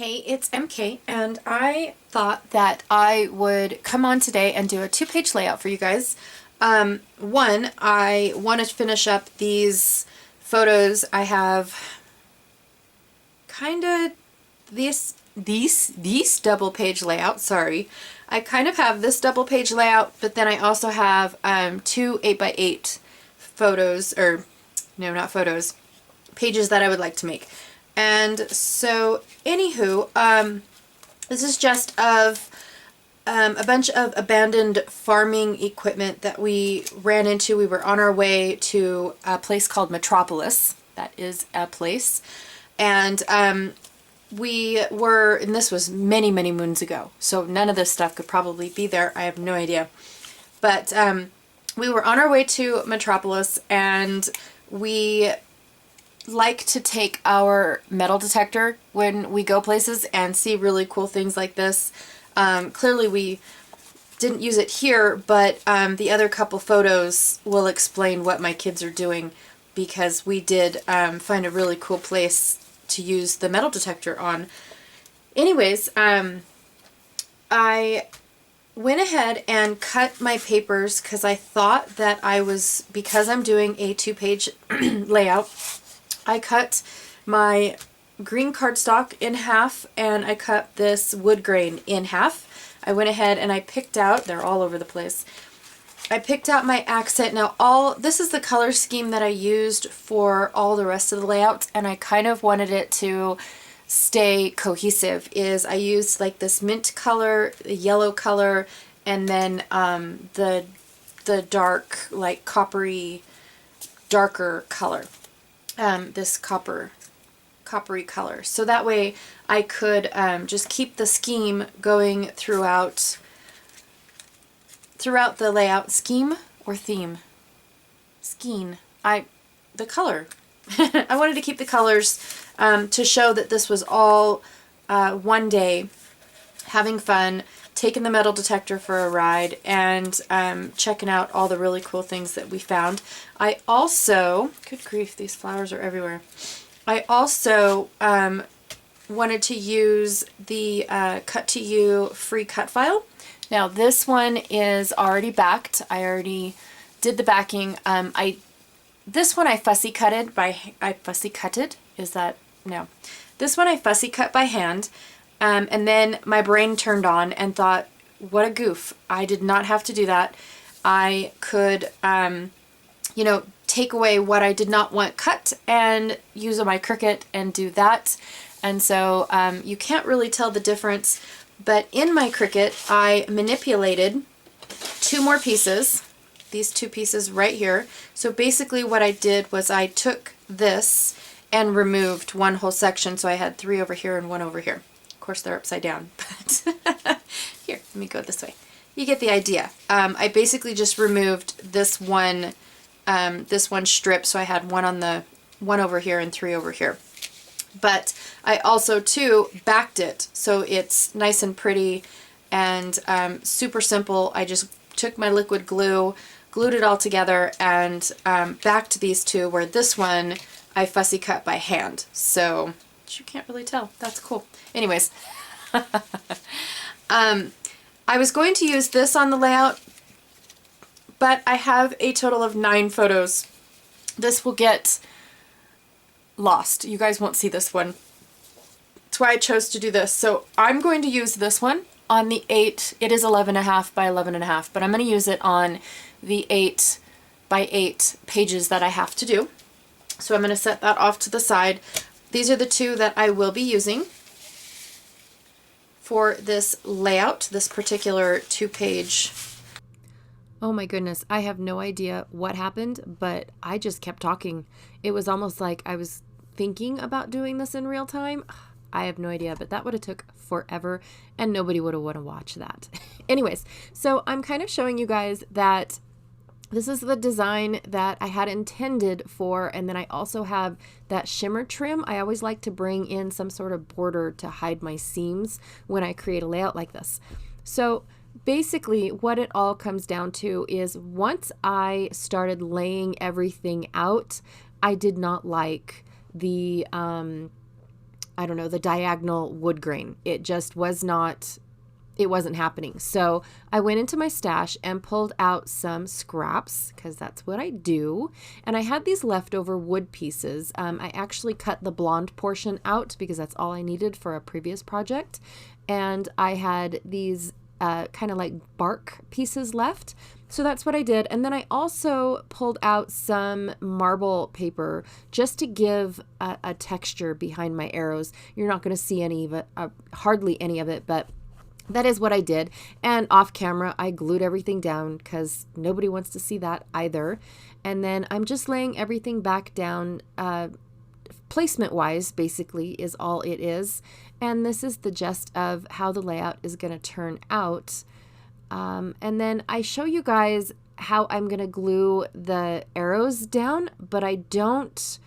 Hey, it's MK, and I thought that I would come on today and do a two-page layout for you guys. One, I want to finish up these photos. I have kind of these double-page layout, sorry. I kind of have this double-page layout, but then I also have two 8x8 photos, or no, not photos, pages that I would like to make. And so, anywho, this is just of a bunch of abandoned farming equipment that we ran into. We were on our way to a place called Metropolis. That is a place. And and this was many, many moons ago, so none of this stuff could probably be there. I have no idea. But we were on our way to Metropolis, and we like to take our metal detector when we go places and see really cool things like this. Clearly we didn't use it here, but the other couple photos will explain what my kids are doing, because we did find a really cool place to use the metal detector on. Anyways, I went ahead and cut my papers because I thought that because I'm doing a two-page layout, I cut my green cardstock in half, and I cut this wood grain in half. I went ahead and I picked out, they're all over the place, I picked out my accent. Now this is the color scheme that I used for all the rest of the layouts, and I kind of wanted it to stay cohesive. I used like this mint color, the yellow color, and then the dark, like coppery, darker color. This coppery color. So that way I could just keep the scheme going throughout the layout. Scheme or theme? Scheme. The color. I wanted to keep the colors to show that this was all one day having fun, taking the metal detector for a ride, and checking out all the really cool things that we found. I also, good grief, these flowers are everywhere. I also wanted to use the Cut to You free cut file. Now this one is already backed. I already did the backing. This one I fussy cutted, is that, no. This one I fussy cut by hand. And then my brain turned on and thought, what a goof. I did not have to do that. I could, take away what I did not want cut and use my Cricut and do that. And so you can't really tell the difference. But in my Cricut, I manipulated two more pieces, these two pieces right here. So basically what I did was I took this and removed one whole section. So I had three over here and one over here. Of course, they're upside down, but here, let me go this way. You get the idea. I basically just removed this one strip, so I had one over here and three over here. But I also too backed it, so it's nice and pretty and super simple. I just took my liquid glue, glued it all together, and backed these two, where this one I fussy cut by hand. So you can't really tell. That's cool. Anyways, I was going to use this on the layout, but I have a total of 9 photos. This will get lost. You guys won't see this one. That's why I chose to do this. So I'm going to use this one on the 8. It is 11.5 by 11.5, but I'm going to use it on the 8 by 8 pages that I have to do. So I'm going to set that off to the side. These are the two that I will be using for this layout, this particular 2-page. Oh my goodness, I have no idea what happened, but I just kept talking. It was almost like I was thinking about doing this in real time. I have no idea, but that would have took forever and nobody would have want to watch that. Anyways, so I'm kind of showing you guys that this is the design that I had intended for, and then I also have that shimmer trim. I always like to bring in some sort of border to hide my seams when I create a layout like this. So basically what it all comes down to is, once I started laying everything out, I did not like the I don't know, the diagonal wood grain. It just was not, it wasn't happening. So I went into my stash and pulled out some scraps, because that's what I do. And I had these leftover wood pieces. I actually cut the blonde portion out because that's all I needed for a previous project. And I had these kind of like bark pieces left. So that's what I did. And then I also pulled out some marble paper just to give a texture behind my arrows. You're not going to see any of it, hardly any of it, but that is what I did. And off camera, I glued everything down because nobody wants to see that either. And then I'm just laying everything back down, placement wise, basically, is all it is. And this is the gist of how the layout is going to turn out. And then I show you guys how I'm going to glue the arrows down, but I don't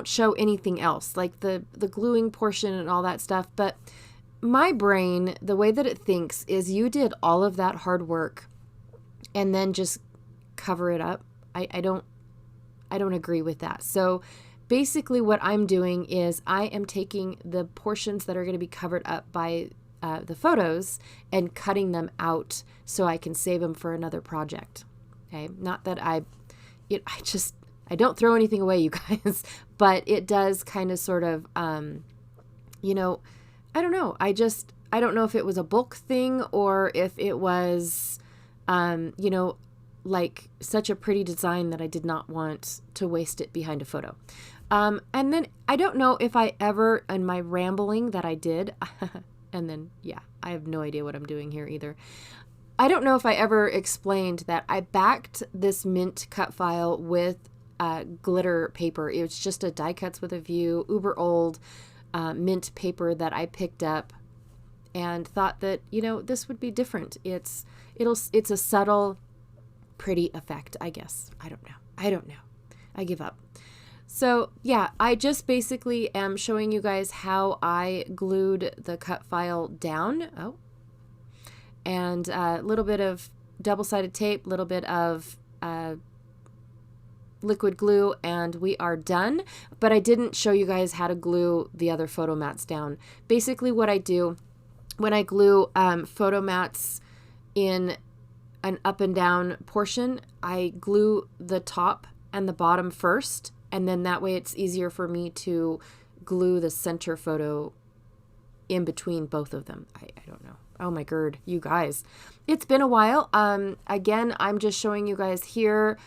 show anything else, like the gluing portion and all that stuff. But my brain, the way that it thinks is you did all of that hard work and then just cover it up. I don't agree with that. So basically what I'm doing is I am taking the portions that are going to be covered up by the photos and cutting them out so I can save them for another project. Okay. Not that I don't throw anything away, you guys, but it does kind of sort of, I don't know. I don't know if it was a bulk thing or if it was, like such a pretty design that I did not want to waste it behind a photo. And then I don't know if I ever, in my rambling that I did, and then, yeah, I have no idea what I'm doing here either. I don't know if I ever explained that I backed this mint cut file with glitter paper. It was just a die cuts with a view, uber old mint paper that I picked up and thought that, this would be different. It's a subtle, pretty effect, I guess. I don't know. I give up. So yeah, I just basically am showing you guys how I glued the cut file down. Oh, and a little bit of double-sided tape, a little bit of liquid glue, and we are done. But I didn't show you guys how to glue the other photo mats down. Basically what I do when I glue photo mats in an up and down portion, I glue the top and the bottom first, and then that way it's easier for me to glue the center photo in between both of them. I don't know. Oh my God, you guys. It's been a while. Again, I'm just showing you guys here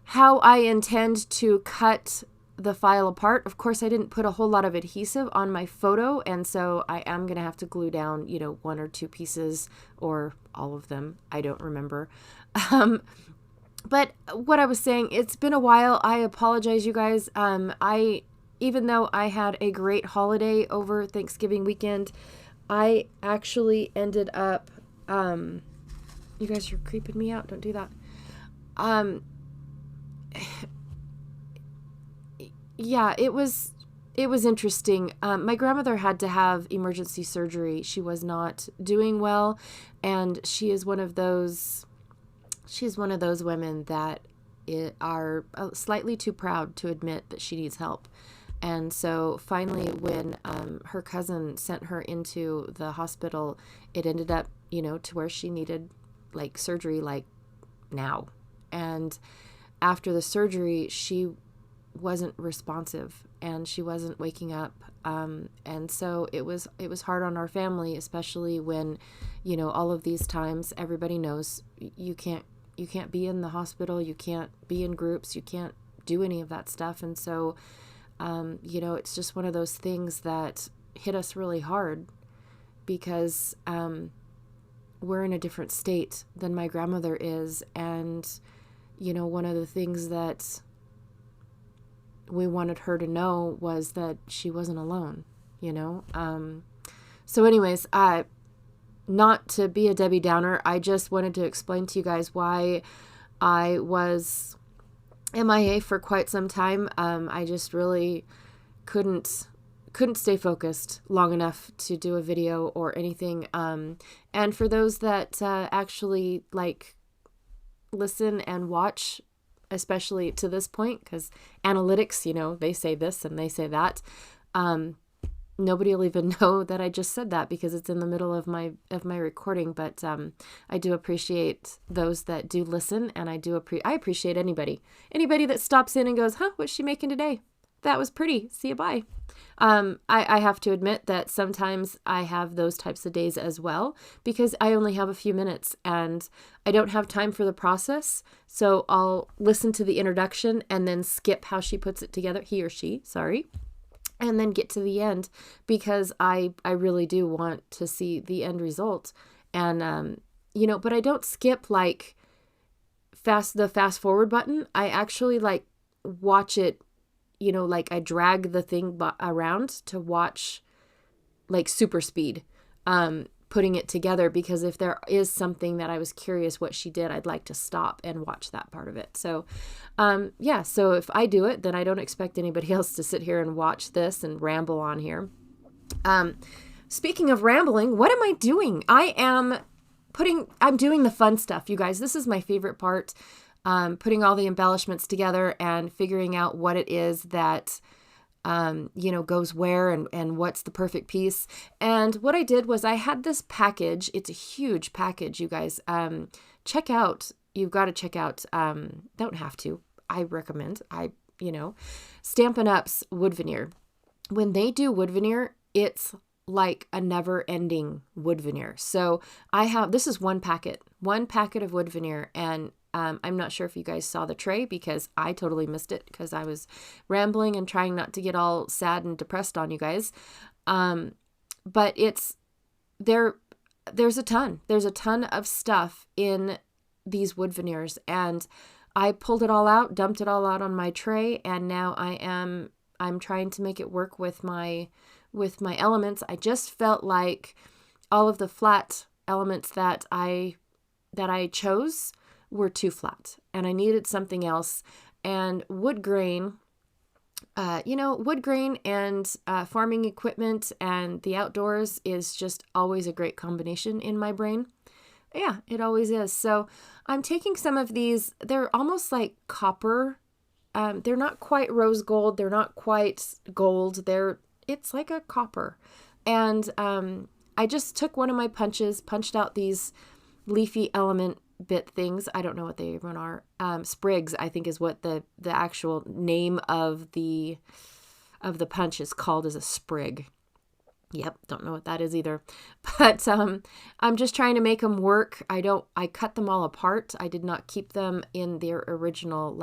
how I intend to cut the file apart. Of course, I didn't put a whole lot of adhesive on my photo, and so I am going to have to glue down, one or two pieces or all of them. I don't remember. But what I was saying, it's been a while. I apologize, you guys. Even though I had a great holiday over Thanksgiving weekend, I actually ended up, you guys are creeping me out. Don't do that. Yeah, it was interesting. My grandmother had to have emergency surgery. She was not doing well, and she is one of those women that are slightly too proud to admit that she needs help. And so finally, when her cousin sent her into the hospital, it ended up, to where she needed like surgery like now. And after the surgery, she wasn't responsive and she wasn't waking up. And so it was hard on our family, especially when, all of these times, everybody knows you can't be in the hospital, you can't be in groups, you can't do any of that stuff. And so, it's just one of those things that hit us really hard because we're in a different state than my grandmother is. And, one of the things that we wanted her to know was that she wasn't alone, So anyways, not to be a Debbie Downer, I just wanted to explain to you guys why I was MIA for quite some time. I just really couldn't stay focused long enough to do a video or anything. And for those that actually listen and watch, especially to this point, because analytics, they say this and they say that. Nobody will even know that I just said that because it's in the middle of my recording. But I do appreciate those that do listen, and I appreciate anybody that stops in and goes, "Huh, what's she making today? That was pretty. See you, bye." I have to admit that sometimes I have those types of days as well, because I only have a few minutes and I don't have time for the process. So I'll listen to the introduction and then skip how she puts it together, he or she, sorry, and then get to the end, because I really do want to see the end result. And, but I don't skip like the fast forward button. I actually like watch it, like I drag the thing around to watch like super speed, putting it together, because if there is something that I was curious what she did, I'd like to stop and watch that part of it. So, so if I do it, then I don't expect anybody else to sit here and watch this and ramble on here. Speaking of rambling, what am I doing? I'm doing the fun stuff, you guys. This is my favorite part. Putting all the embellishments together and figuring out what it is that, goes where and what's the perfect piece. And what I did was I had this package. It's a huge package, you guys. You've got to check out, don't have to, I recommend, Stampin' Up's wood veneer. When they do wood veneer, it's like a never ending wood veneer. So this is one packet of wood veneer, and I'm not sure if you guys saw the tray because I totally missed it because I was rambling and trying not to get all sad and depressed on you guys. But there's a ton of stuff in these wood veneers, and I pulled it all out, dumped it all out on my tray, and now I'm trying to make it work with my elements. I just felt like all of the flat elements that I chose were too flat, and I needed something else. And wood grain and farming equipment and the outdoors is just always a great combination in my brain. Yeah, it always is. So I'm taking some of these, they're almost like copper. They're not quite rose gold. They're not quite gold. It's like a copper. And I just took one of my punched out these leafy element bit things. I don't know what they even are. Sprigs, I think, is what the actual name of the punch is called, as a sprig. Yep, don't know what that is either. But I'm just trying to make them work. I cut them all apart. I did not keep them in their original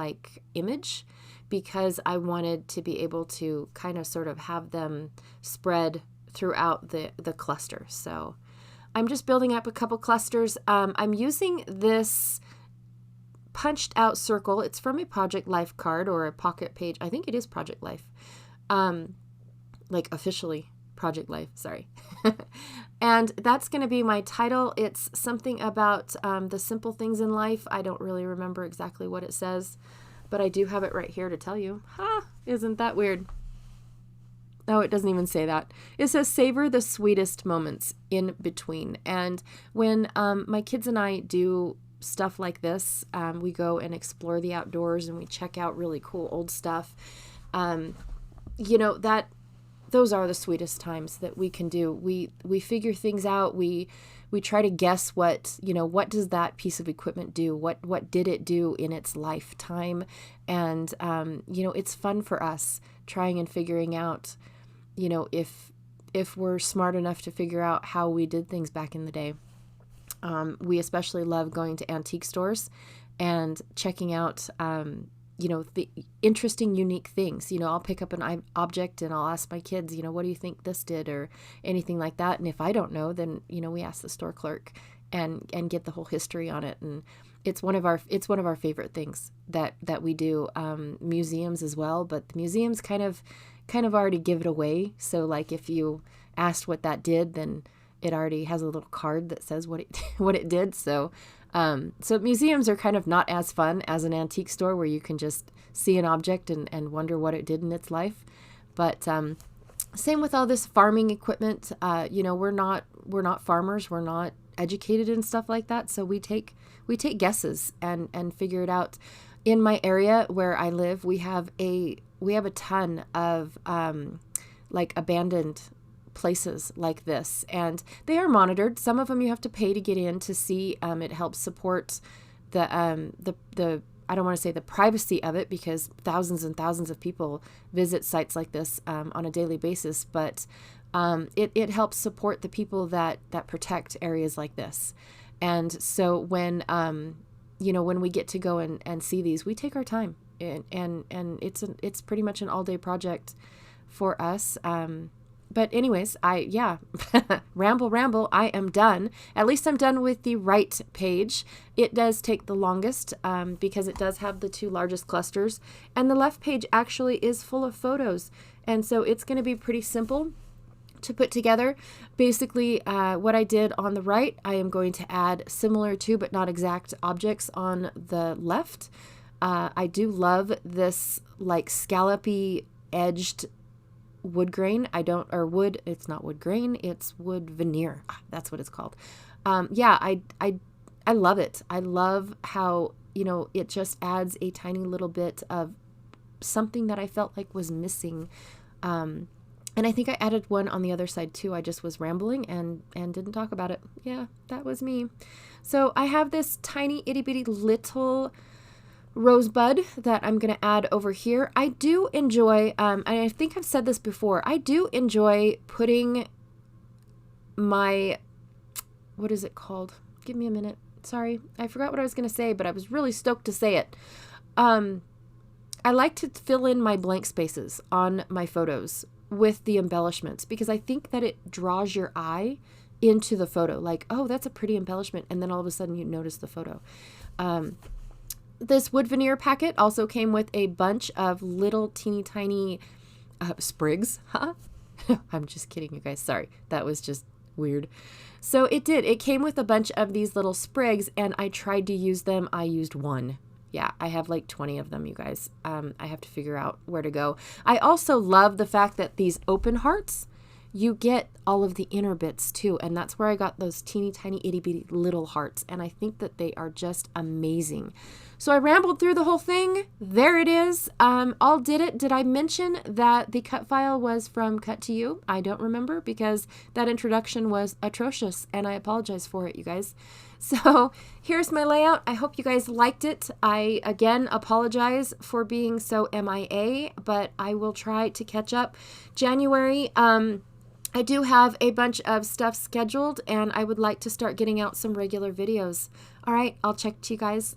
image, because I wanted to be able to kind of sort of have them spread throughout the cluster. So I'm just building up a couple clusters. I'm using this punched out circle. It's from a Project Life card or a pocket page. I think it is Project Life. Officially Project Life, sorry. And that's going to be my title. It's something about the simple things in life. I don't really remember exactly what it says, but I do have it right here to tell you. Isn't that weird? Oh, it doesn't even say that. It says, savor the sweetest moments in between. And when my kids and I do stuff like this, we go and explore the outdoors and we check out really cool old stuff. Those are the sweetest times that we can do. We figure things out. We try to guess what does that piece of equipment do? What did it do in its lifetime? And, it's fun for us trying and figuring out, if we're smart enough to figure out how we did things back in the day. We especially love going to antique stores and checking out, the interesting, unique things. I'll pick up an object and I'll ask my kids, what do you think this did, or anything like that. And if I don't know, then, we ask the store clerk and get the whole history on it. And it's one of our favorite things that we do. Museums as well, but the museums kind of already give it away. So if you asked what that did, then it already has a little card that says what it did. So museums are kind of not as fun as an antique store where you can just see an object and wonder what it did in its life. But same with all this farming equipment. We're not farmers. We're not educated and stuff like that. So we take guesses and figure it out. In my area where I live, we have a ton of abandoned places like this, and they are monitored. Some of them you have to pay to get in to see. It helps support the I don't want to say the privacy of it, because thousands and thousands of people visit sites like this on a daily basis, but it helps support the people that protect areas like this. And so when when we get to go and see these, we take our time, and it's pretty much an all-day project for us. But anyways, ramble, I am done. At least I'm done with the right page. It does take the longest because it does have the two largest clusters, and the left page actually is full of photos. And so it's going to be pretty simple to put together. Basically, what I did on the right, I am going to add similar to, but not exact objects on the left. I do love this like scallopy edged wood grain. It's not wood grain, it's wood veneer. That's what it's called. I love it. I love how, it just adds a tiny little bit of something that I felt like was missing. And I think I added one on the other side too. I just was rambling and didn't talk about it. Yeah, that was me. So I have this tiny itty bitty little rosebud that I'm going to add over here. I do enjoy, and I think I've said this before, I do enjoy putting my, what is it called? Give me a minute. Sorry, I forgot what I was going to say, but I was really stoked to say it. I like to fill in my blank spaces on my photos with the embellishments, because I think that it draws your eye into the photo. Like, oh, that's a pretty embellishment. And then all of a sudden you notice the photo. This wood veneer packet also came with a bunch of little teeny tiny sprigs. Huh? I'm just kidding, you guys. Sorry. That was just weird. So it came with a bunch of these little sprigs, and I tried to use them. I used one. Yeah, I have like 20 of them, you guys. I have to figure out where to go. I also love the fact that these open hearts, you get all of the inner bits too. And that's where I got those teeny tiny itty bitty little hearts. And I think that they are just amazing. So I rambled through the whole thing. There it is. All did it. Did I mention that the cut file was from Cut to You? I don't remember, because that introduction was atrocious, and I apologize for it, you guys. So here's my layout. I hope you guys liked it. I, again, apologize for being so MIA, but I will try to catch up. January, I do have a bunch of stuff scheduled, and I would like to start getting out some regular videos. All right, I'll check to you guys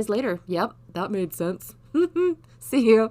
later. Yep, that made sense. See you.